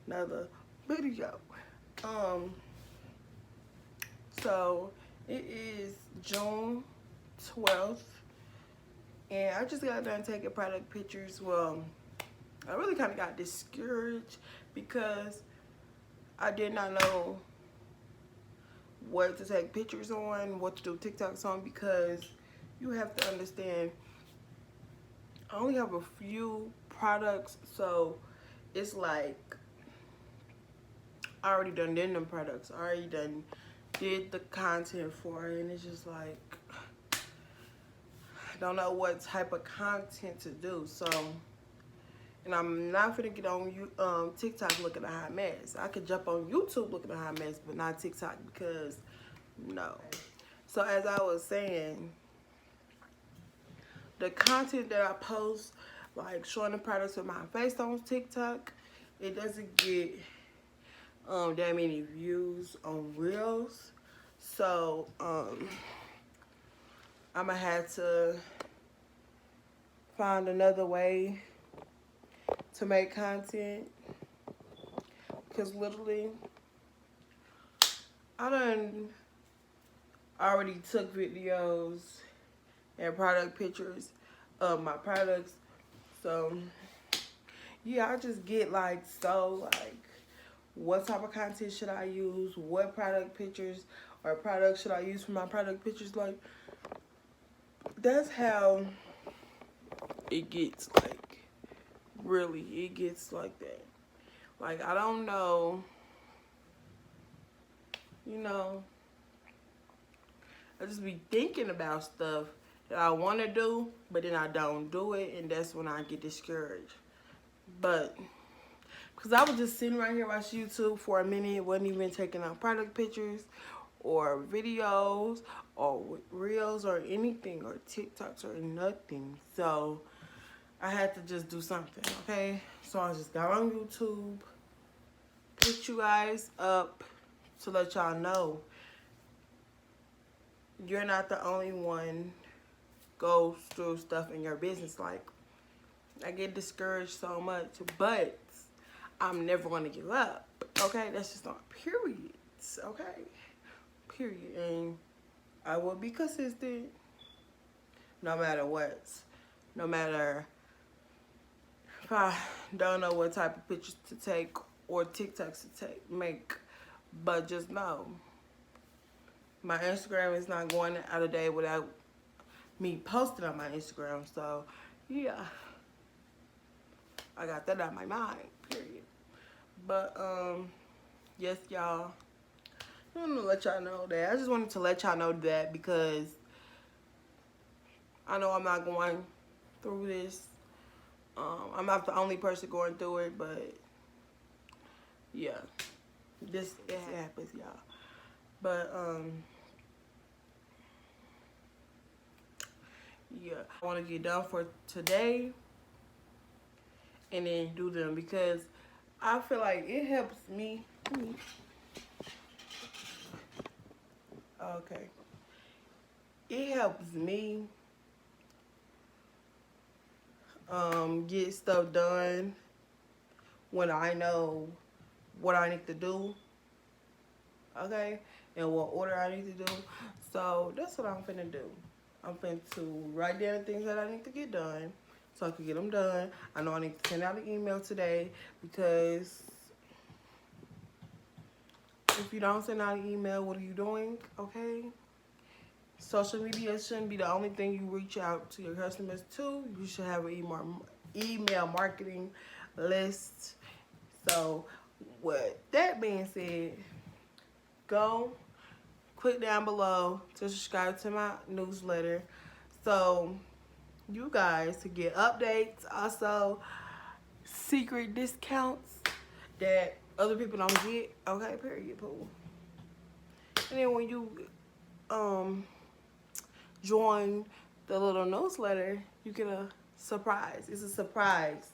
another video. Um, so it is June 12th, and I just got done taking product pictures. Well, I really kind of got discouraged because I did not know what to take pictures on, what to do TikToks on, because you have to understand I only have a few products, so it's like I already done did them products. I already done did the content for it, and it's just like I don't know what type of content to do. So, and I'm not gonna get on TikTok looking a hot mess. I could jump on YouTube looking a hot mess, but not TikTok because no. So as I was saying, the content that I post, like showing the products with my face on TikTok, it doesn't get that many views on Reels. So I'm gonna have to find another way to make content, because literally I done already took videos and product pictures of my products. So yeah, I just get like, so like, what type of content should I use? What product pictures or products should I use for my product pictures? Like, that's how it gets, like, really, it gets like that. Like, I don't know, you know, I just be thinking about stuff that I want to do, but then I don't do it, and that's when I get discouraged. But because I was just sitting right here watching YouTube for a minute, wasn't even taking out product pictures or videos or reels or anything or TikToks or nothing. So I had to just do something, okay? So I just got on YouTube, put you guys up to let y'all know you're not the only one goes through stuff in your business. Like, I get discouraged so much, but I'm never gonna give up. Okay, that's just not period. Okay, period. And I will be consistent, no matter what. No matter if I don't know what type of pictures to take or TikToks to make, but just know my Instagram is not going out a day without me posting on my Instagram. So yeah, I got that out of my mind. Period. But yes, y'all. I want to let y'all know that. I just wanted to let y'all know that because I know I'm not going through this. I'm not the only person going through it, but yeah, this it happens, y'all. But yeah, I want to get done for today and then do them because I feel like it helps me. Okay, it helps me get stuff done when I know what I need to do, okay, and what order I need to do. So that's what I'm finna do. I'm finna to write down the things that I need to get done so I can get them done. I know I need to send out an email today because if you don't send out an email, what are you doing, okay? Social media shouldn't be the only thing you reach out to your customers to. You should have an email marketing list. So with that being said, go click down below to subscribe to my newsletter so you guys to get updates, also secret discounts that other people don't get, okay, period, pool. And then when you join the little newsletter, you get a surprise. It's a surprise,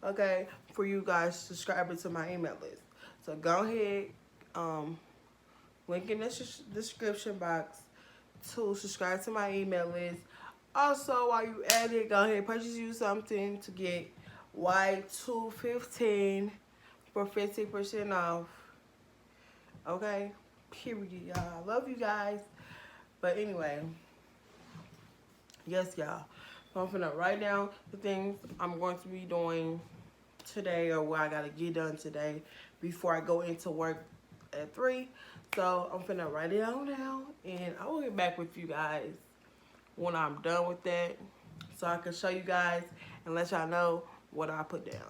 okay, for you guys subscribing to my email list. So go ahead, link in the description box to subscribe to my email list. Also, while you at it, go ahead and purchase you something to get Y215 for 50% off. Okay? Period, y'all. I love you guys. But anyway, yes, y'all. So I'm finna write down the things I'm going to be doing today, or what I gotta get done today before I go into work at 3. So I'm finna write it all down, and I will get back with you guys when I'm done with that, so I can show you guys and let y'all know what I put down.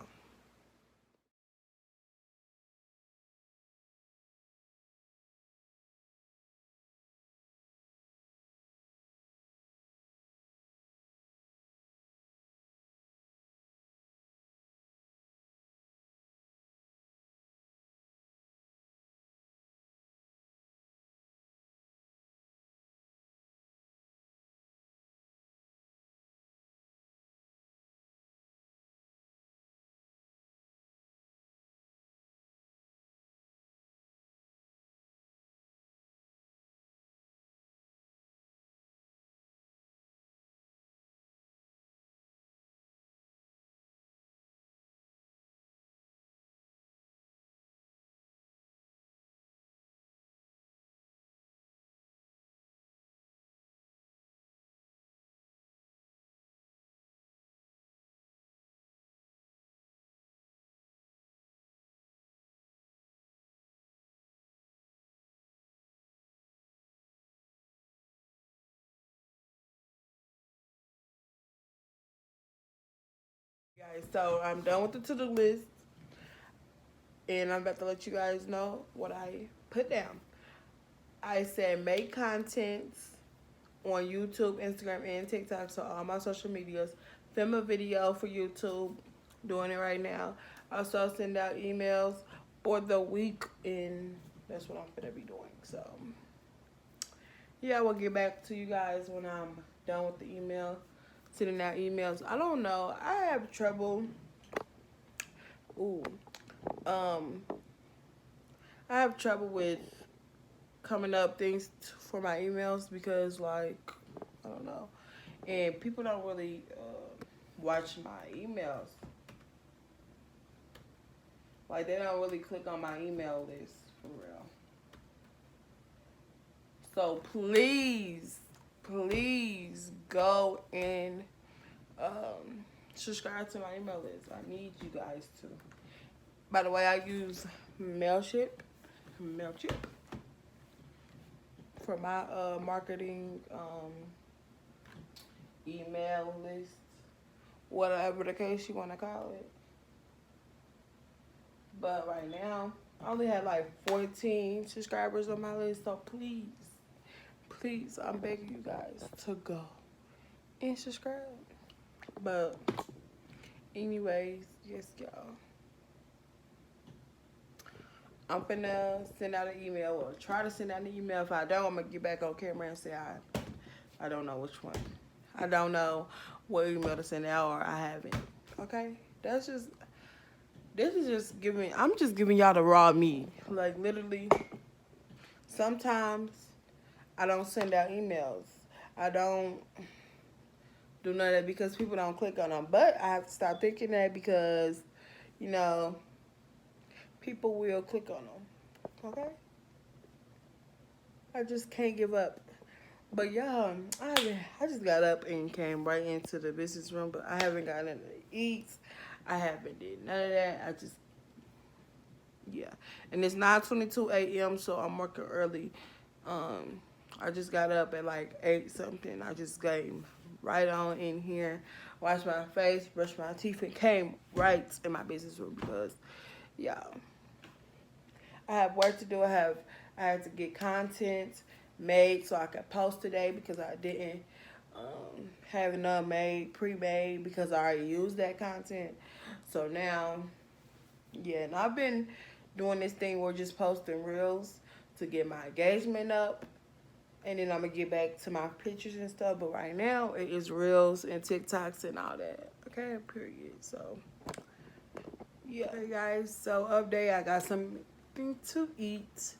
Guys, so I'm done with the to-do list, and I'm about to let you guys know what I put down. I said make contents on YouTube, Instagram, and TikTok, so all my social medias. Film a video for YouTube, doing it right now. Also send out emails for the week, and that's what I'm gonna be doing. So yeah, we'll get back to you guys when I'm done with the email, sending out emails. I don't know, I have trouble. Ooh, um, I have trouble with coming up things for my emails because, like, I don't know, and people don't really watch my emails. Like, they don't really click on my email list for real. So please, please go and subscribe to my email list. I need you guys to. By the way, I use MailChimp for my marketing email list, whatever the case you want to call it. But right now, I only had like 14 subscribers on my list, so please, please, I'm begging you guys to go and subscribe. But anyways, yes, y'all. I'm finna send out an email, or try to send out an email. If I don't, I'm gonna get back on camera and say I don't know which one. I don't know what email to send out, or I haven't. Okay? This is just I'm just giving y'all the raw me. Like, literally, sometimes I don't send out emails. I don't do none of that because people don't click on them. But I have to stop thinking that because, you know, people will click on them. Okay? I just can't give up. But y'all, I just got up and came right into the business room, but I haven't gotten anything to eat. I haven't did none of that. I just, yeah. And it's 9:22 a.m., so I'm working early. I just got up at like 8 something. I just came right on in here, washed my face, brushed my teeth, and came right in my business room because, y'all, I have work to do. I had to get content made so I could post today because I didn't have enough pre-made because I already used that content. So now, yeah, and I've been doing this thing where just posting reels to get my engagement up, and then I'm gonna get back to my pictures and stuff. But right now, it is reels and TikToks and all that. Okay, period. So yeah, hey guys. So update, I got something to eat.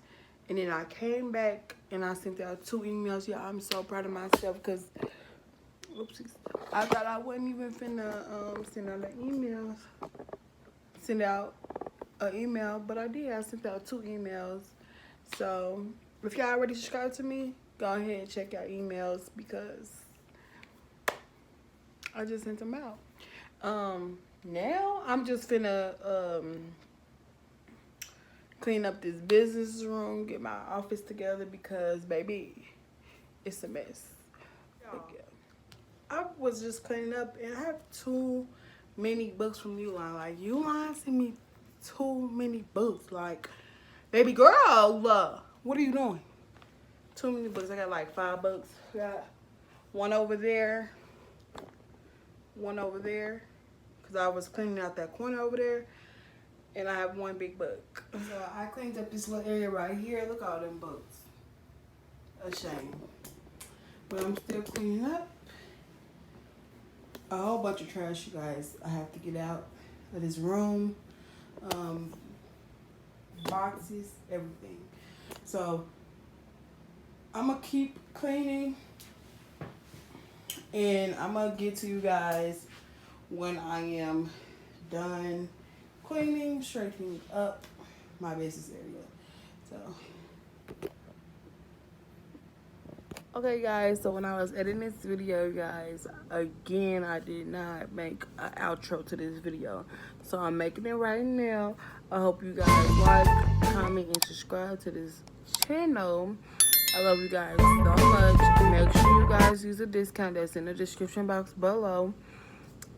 And then I came back and I sent out 2 emails. Yeah, I'm so proud of myself because, oopsies, I thought I wasn't even finna send out the emails. Send out an email, but I did. I sent out 2 emails. So if y'all already subscribed to me, go ahead and check out emails because I just sent them out. Now I'm just finna clean up this business room, get my office together because baby, it's a mess. Yeah. I was just cleaning up and I have too many books from Uline. Like Uline sent me too many books. Like, baby girl, what are you doing? Too many books. I got like 5 books. I got one over there. One over there. Because I was cleaning out that corner over there. And I have one big book. So I cleaned up this little area right here. Look at all them books. A shame. But I'm still cleaning up. A whole bunch of trash, you guys. I have to get out of this room. Boxes, everything. So I'm gonna keep cleaning and I'm gonna get to you guys when I am done cleaning, straightening up my business area. So okay guys, so when I was editing this video, guys, again, I did not make an outro to this video. So I'm making it right now. I hope you guys like, comment, and subscribe to this channel. I love you guys so much. Make sure you guys use the discount that's in the description box below.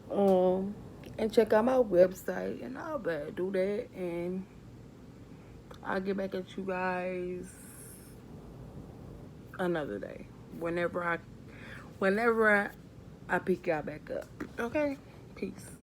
And check out my website and all that. Do that and I'll get back at you guys another day. Whenever I pick y'all back up. Okay? Peace.